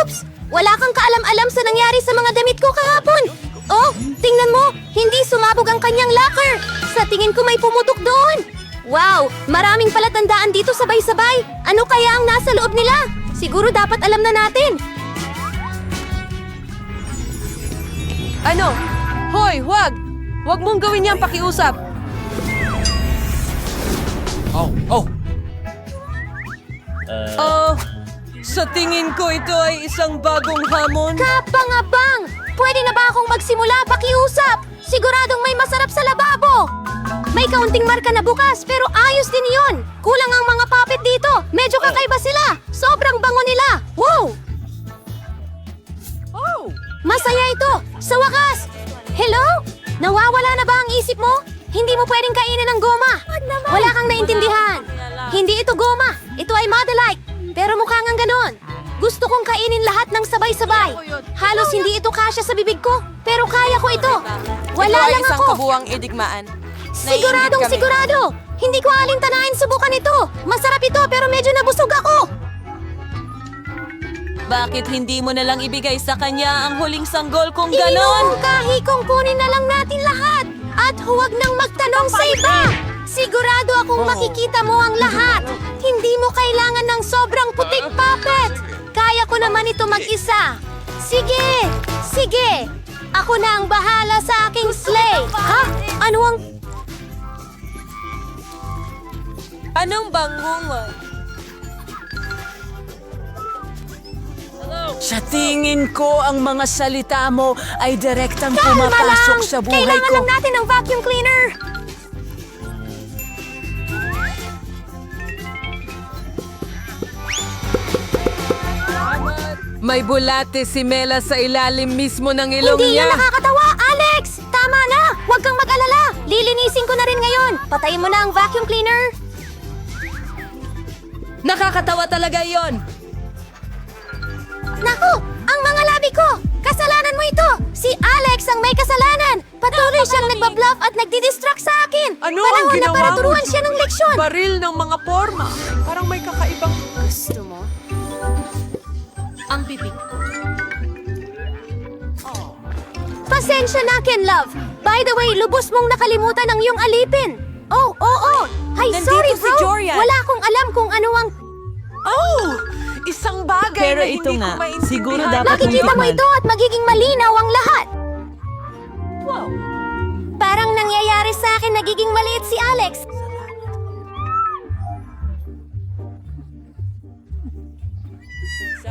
Oops! Wala kang kaalam-alam sa nangyari sa mga damit ko kahapon. Oh, tingnan mo! Hindi sumabog ang kanyang locker. Sa tingin ko may pumutok doon. Wow! Maraming palatandaan dito sabay-sabay. Ano kaya ang nasa loob nila? Siguro dapat alam na natin. Ano? Hoy, wag! Wag mong gawin yan, pakiusap! Sa tingin ko ito ay isang bagong hamon. Kapangabang! Pwede na ba akong magsimula pakiusap? Siguradong may masarap sa lababo. May kaunting marka na bukas pero ayos din yon. Kulang ang mga puppet dito. Medyo kakaiba sila. Sobrang bango nila. Wow! Masaya ito! Sa wakas! Hello? Nawawala na ba ang isip mo? Hindi mo pwedeng kainin ng goma. Wala kang naintindihan. Hindi ito goma. Ito ay Modellite. Pero mukha ngang ganon. Gusto kong kainin lahat ng sabay-sabay. Halos hindi ito kasya sa bibig ko. Pero kaya ko ito. Wala Ito ay lang isang ako. kabuwang idigmaan. Siguradong Naiinggit kami. sigurado. Hindi ko alintanain subukan ito. Masarap ito pero medyo nabusog ako. Bakit hindi mo na lang ibigay sa kanya ang huling sanggol kung Iminungkahi kong kunin na lang natin lahat. At huwag nang magtanong sa iba. Sigurado akong makikita mo ang lahat. Hindi mo kailangan ng sobrang putik puppet. Kaya ko naman ito mag-isa. Sige, sige. Ako na ang bahala sa aking sleigh. Ha? Ano ang... Anong bangungot? Sa tingin ko, ang mga salita mo ay direktang Kalma pumapasok lang! sa buhay Kailangan ko. lang natin ng vacuum cleaner. May bulate si Mela sa ilalim mismo ng ilong Hindi niya. yan nakakatawa, Alex! Tama na! Huwag kang mag-alala! Lilinisin ko na rin ngayon. Patayin mo na ang vacuum cleaner. Nakakatawa talaga yon. Naku! Ang mga labi ko! Kasalanan mo ito! Si Alex ang may kasalanan! Patuloy siyang nagbabluff at nagdidistract sa akin! Ano ang Panahon na ginawa para mo, turuan siya ng leksyon! Baril ng mga forma. Parang may kakaibang... Gusto mo? Ang bibig ko. Pasensya na, Ken Love! By the way, lubos mong nakalimutan ang iyong alipin! Oh, oo! Ay, Nandito sorry, si bro! Jorian. Wala akong alam kung ano ang... Oh! Isang bagay Pero na ito hindi nga, ko maintindihan. siguro dapat Makikita mo tikman. ito at magiging malinaw ang lahat! Wow! Parang nangyayari sa akin nagiging maliit si Alex.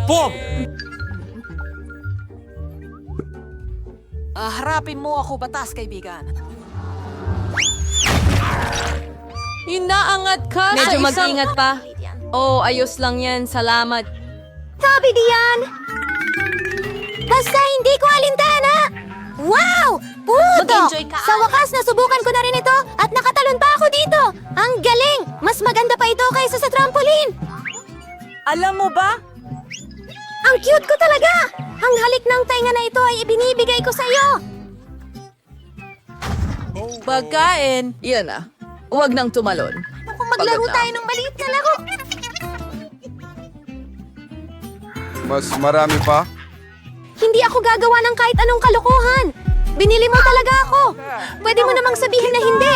Boom! Harapin mo ako batas, kaibigan. Inaangat ka Medyo sa isang... mag-ingat pa. Oh, ayos lang yan. Salamat. Sabi diyan! Basta hindi ko alintana! Wow! Puto! Mag-enjoy ka, Sa wakas, nasubukan ko na rin ito at nakatalon pa ako dito! Ang galing! Mas maganda pa ito kaysa sa trampoline! Alam mo ba? Ang cute ko talaga! Ang halik ng tainga na ito ay ibinibigay ko sa iyo! Pagkain. Yan na. Huwag nang tumalon. Kung maglaro Pagod na. tayo ng maliit na laro! Mas marami pa? Hindi ako gagawa ng kahit anong kalokohan. Binili mo talaga ako. Pwede mo namang sabihin na hindi.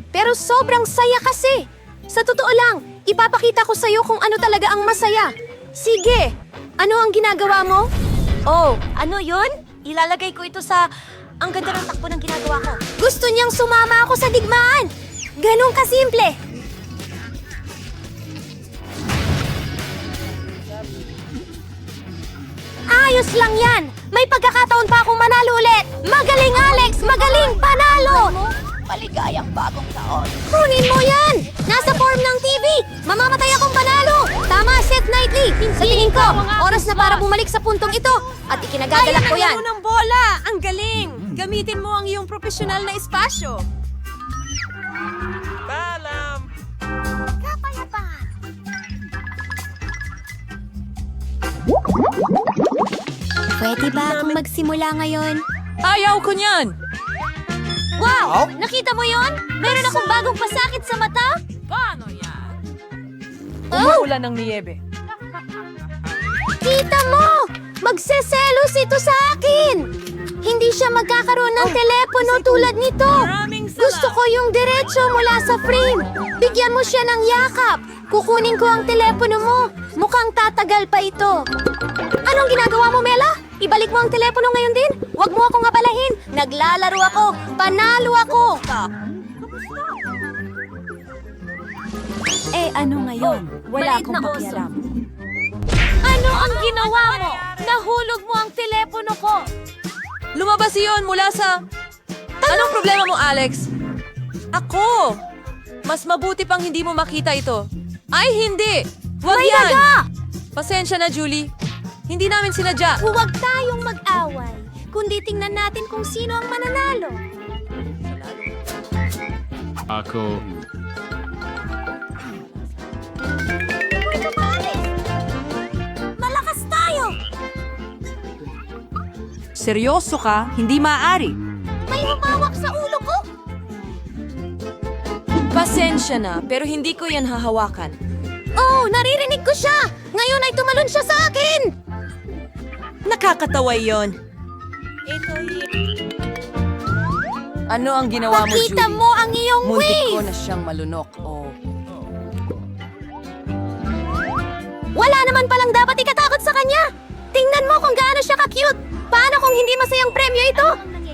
Pero sobrang saya kasi. Sa totoo lang, ipapakita ko sa'yo kung ano talaga ang masaya. Sige, ano ang ginagawa mo? Oh, ano yun? Ilalagay ko ito sa... Ang ganda ng takbo ng ginagawa ko. Gusto niyang sumama ako sa digmaan. Ganun kasimple. Ayos lang yan. May pagkakataon pa akong manalo ulit. Magaling, Alex! Magaling! Panalo! Maligayang bagong taon. Kunin mo yan! Nasa form ng TV! Mamamatay akong panalo! Tama, Seth Knightley! Sa tingin ko, oras na para bumalik sa puntong ito. At ikinagagalak ko yan. ng bola! Ang galing! Gamitin mo ang iyong profesional na espasyo. Pwede ba akong magsimula ngayon? Ayaw ko niyan! Wow! Nakita mo yon? Meron akong bagong pasakit sa mata? Paano yan? Oh! Umuulan ng niyebe. Kita mo! Magseselos ito sa akin! Hindi siya magkakaroon ng telepono tulad nito! Gusto ko yung diretso mula sa frame! Bigyan mo siya ng yakap! Kukunin ko ang telepono mo! Mukhang tatagal pa ito! Anong ginagawa mo, Mela? Ibalik mo ang telepono ngayon din? Huwag mo akong abalahin! Naglalaro ako! Panalo ako! Ano ngayon? Wala akong pakialam. Ano ang ginawa mo? Nahulog mo ang telepono ko! Lumabas iyon mula sa... Anong problema mo, Alex? Ako! Mas mabuti pang hindi mo makita ito. Ay, hindi! Wag May yan! daga! Pasensya na, Julie. Hindi namin sinadya. Huwag tayong mag-away, kundi tingnan natin kung sino ang mananalo. Ako. Malakas tayo! Seryoso ka? Hindi maaari. May humawak sa ulo ko! Pasensya na, pero hindi ko yan hahawakan. Oh, naririnig ko siya! Ngayon ay tumalon siya sa akin! Nakakatawa yon. Ano ang ginawa mo, Pakita Julie? mo ang iyong Muntik ko wave! na siyang malunok. Oh. Wala naman palang dapat ikatakot sa kanya! Tingnan mo kung gaano siya ka-cute! Paano kung hindi masayang premyo ito?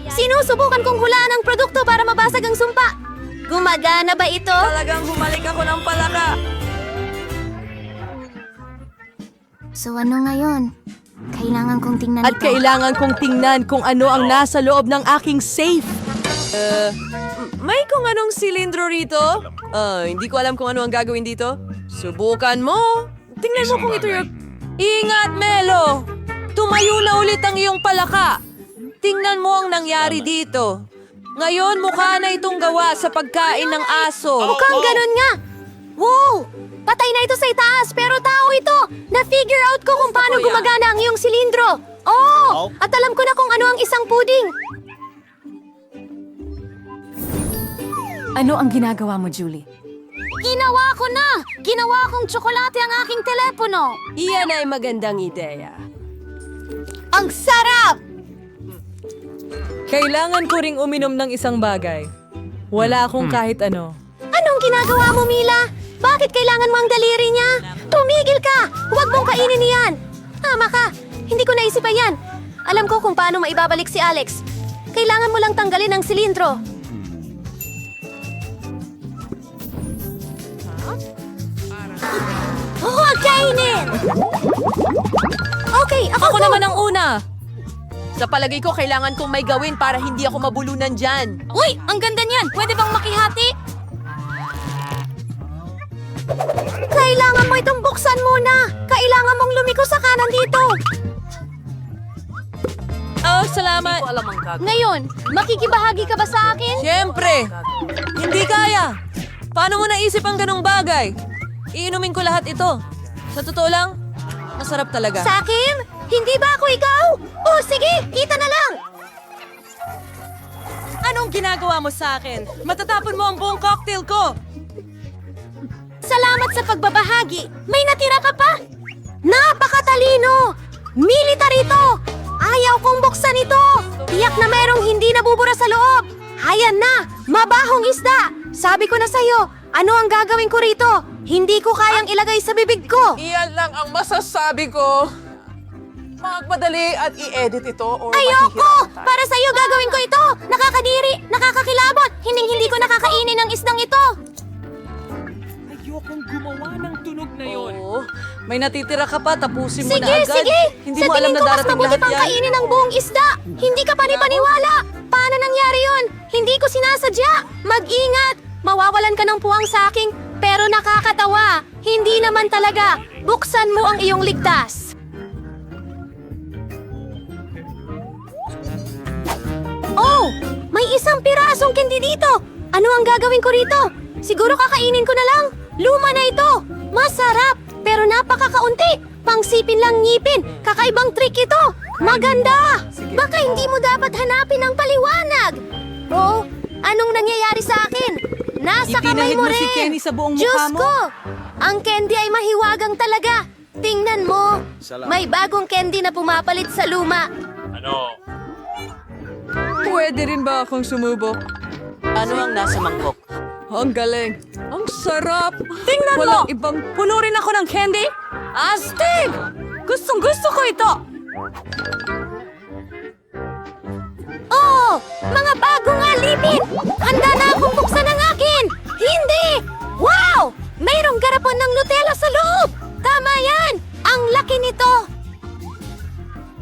Sinusubukan kong hulaan ang produkto para mabasag ang sumpa. Gumagana ba ito? Talagang humalik ako ng palaka. So ano ngayon? Kailangan kong tingnan At kailangan kong tingnan kung ano ang nasa loob ng aking safe. May kung anong silindro rito? Hindi ko alam kung ano ang gagawin dito. Subukan mo. Tingnan mo kung ito yung... Ingat, Melo! Tumayo na ulit ang iyong palaka. Tingnan mo ang nangyari dito. Ngayon, mukha na itong gawa sa pagkain ng aso. Mukhang ganun nga! Wow! Patay na ito sa itaas, pero tao ito! Na-figure out ko kung paano gumagana ang iyong silindro! Oh! At alam ko na kung ano ang isang puding! Ano ang ginagawa mo, Julie? Ginawa ko na! Ginawa kong tsokolate ang aking telepono! Iyan ay magandang ideya. Ang sarap! Kailangan ko ring uminom ng isang bagay. Wala akong kahit ano. Anong ginagawa mo, Mila? Bakit kailangan mo ang daliri niya? Tumigil ka! Huwag mong kainin iyan! Tama ka! Hindi ko naisipan yan! Alam ko kung paano maibabalik si Alex. Kailangan mo lang tanggalin ang silindro. Huwag kainin! Okay, Ako naman ang una! Sa palagay ko, kailangan kong may gawin para hindi ako mabulunan dyan. Uy! Ang ganda niyan! Pwede bang makihati? Kailangan mo itong buksan muna! Kailangan mong lumiko sa kanan dito! Oh, salamat! Ngayon, makikibahagi ka ba sa akin? Siyempre! Hindi kaya! Paano mo naisip ang ganong bagay? Iinumin ko lahat ito. Sa totoo lang, masarap talaga. Sa akin? Hindi ba ako ikaw? Oh, sige! Kita na lang! Anong ginagawa mo sa akin? Matatapon mo ang buong cocktail ko! Salamat sa pagbabahagi! May natira ka pa? Napakatalino! Military ito! Ayaw kong buksan ito! Tiyak na mayroong hindi nabubura sa loob! Hayan na! Mabahong isda! Sabi ko na sa'yo, ano ang gagawin ko rito? Hindi ko kayang ilagay sa bibig ko! Iyan lang ang masasabi ko. Magmadali at i-edit ito o Ayoko! Para sa'yo gagawin ko ito! Nakakadiri! Nakakakilabot! Hindi ko nakakainin ang isdang ito! Ayokong gumawa ng tunog na yon. Oo. May natitira ka pa, tapusin mo Sige, na agad. sige! Hindi Sa mo alam tingin na ko mas darating mabuti lahat pang yan. kainin ang buong isda! Hindi ka panipaniwala! Paano nangyari yun? Hindi ko sinasadya! Mag-ingat! Mawawalan ka ng puwang sa akin, pero nakakatawa! Hindi naman talaga! Buksan mo ang iyong ligtas! Oh! May isang pirasong candy dito! Ano ang gagawin ko rito? Siguro kakainin ko na lang! Luma na ito! Masarap! Pero napakakaunti! Pangsipin lang ngipin! Kakaibang trick ito! Maganda! Baka hindi mo dapat hanapin ang paliwanag! Oh, anong nangyayari sa akin? Nasa kamay Ipinahid mo mo rin! si Kenny sa buong mukha Diyos mo? ko! Ang candy ay mahiwagang talaga! Tingnan mo, may bagong candy na pumapalit sa luma. Pwede rin ba akong sumubok? Ano ang nasa mangkok? Ang galing. Ang sarap. Tingnan Walang mo! ibang... Puno rin ako ng candy? Astig! Gustong gusto ko ito! Oh, mga bagong alipin! Handa na akong buksan ang akin! Hindi! Wow! Mayroong garapon ng Nutella sa loob! Tama yan! Ang laki nito!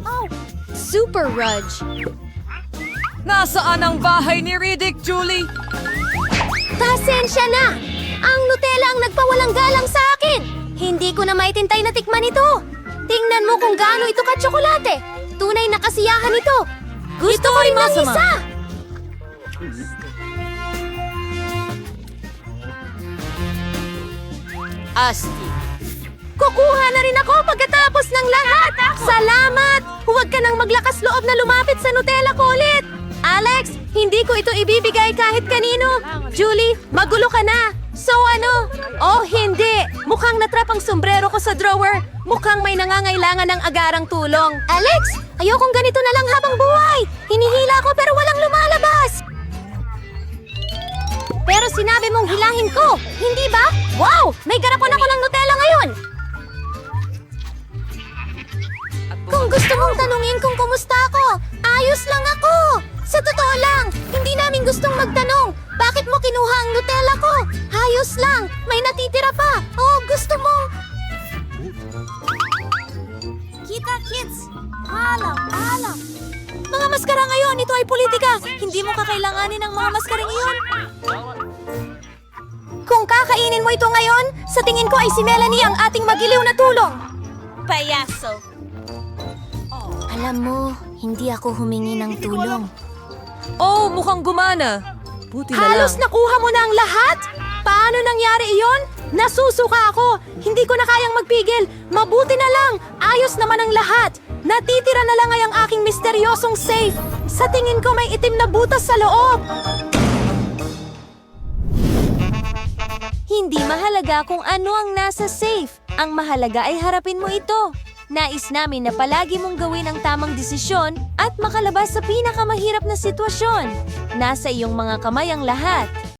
Oh, Super Rudge. Nasaan ang bahay ni Riddick, Julie? Pasensya na! Ang Nutella ang nagpawalang galang sa akin! Hindi ko na maitintay na tikman ito! Tingnan mo kung gaano ito ka-tsokolate! Tunay na kasiyahan ito! Gusto ko rin ng isa! Astig! Kukuha na rin ako pagkatapos ng lahat! Salamat! Huwag ka nang maglakas loob na lumapit sa Nutella ko ulit! Alex, hindi ko ito ibibigay kahit kanino! Julie, magulo ka na! So ano? Oh, hindi! Mukhang natrap ang sombrero ko sa drawer! Mukhang may nangangailangan ng agarang tulong! Alex, ayokong ganito na lang habang buhay! Hinihila ko pero walang lumalabas! Pero sinabi mong hilahin ko, hindi ba? Wow! May garapon ako ng Nutella ngayon! Kung gusto mong tanungin kung kumusta ako, ayos lang ako! Sa totoo lang, hindi namin gustong magtanong. Bakit mo kinuha ang Nutella ko? Ayos lang, may natitira pa. Oh, gusto mo? Kita kids, alam. Mga maskara ngayon, ito ay politika. Hindi mo kakailanganin ng mga maskaring iyon. Kung kakainin mo ito ngayon, sa tingin ko ay si Melanie ang ating magiliw na tulong. Payaso. Alam mo, hindi ako humingi ng tulong. Oh, mukhang gumana. Buti na Halos lang. nakuha mo na ang lahat? Paano nangyari iyon? Nasusuka ako. Hindi ko na kayang magpigil. Mabuti na lang. Ayos naman ang lahat. Natitira na lang ay ang aking misteryosong safe. Sa tingin ko may itim na butas sa loob. Hindi mahalaga kung ano ang nasa safe. Ang mahalaga ay harapin mo ito. Nais namin na palagi mong gawin ang tamang desisyon at makalabas sa pinakamahirap na sitwasyon. Nasa iyong mga kamay ang lahat.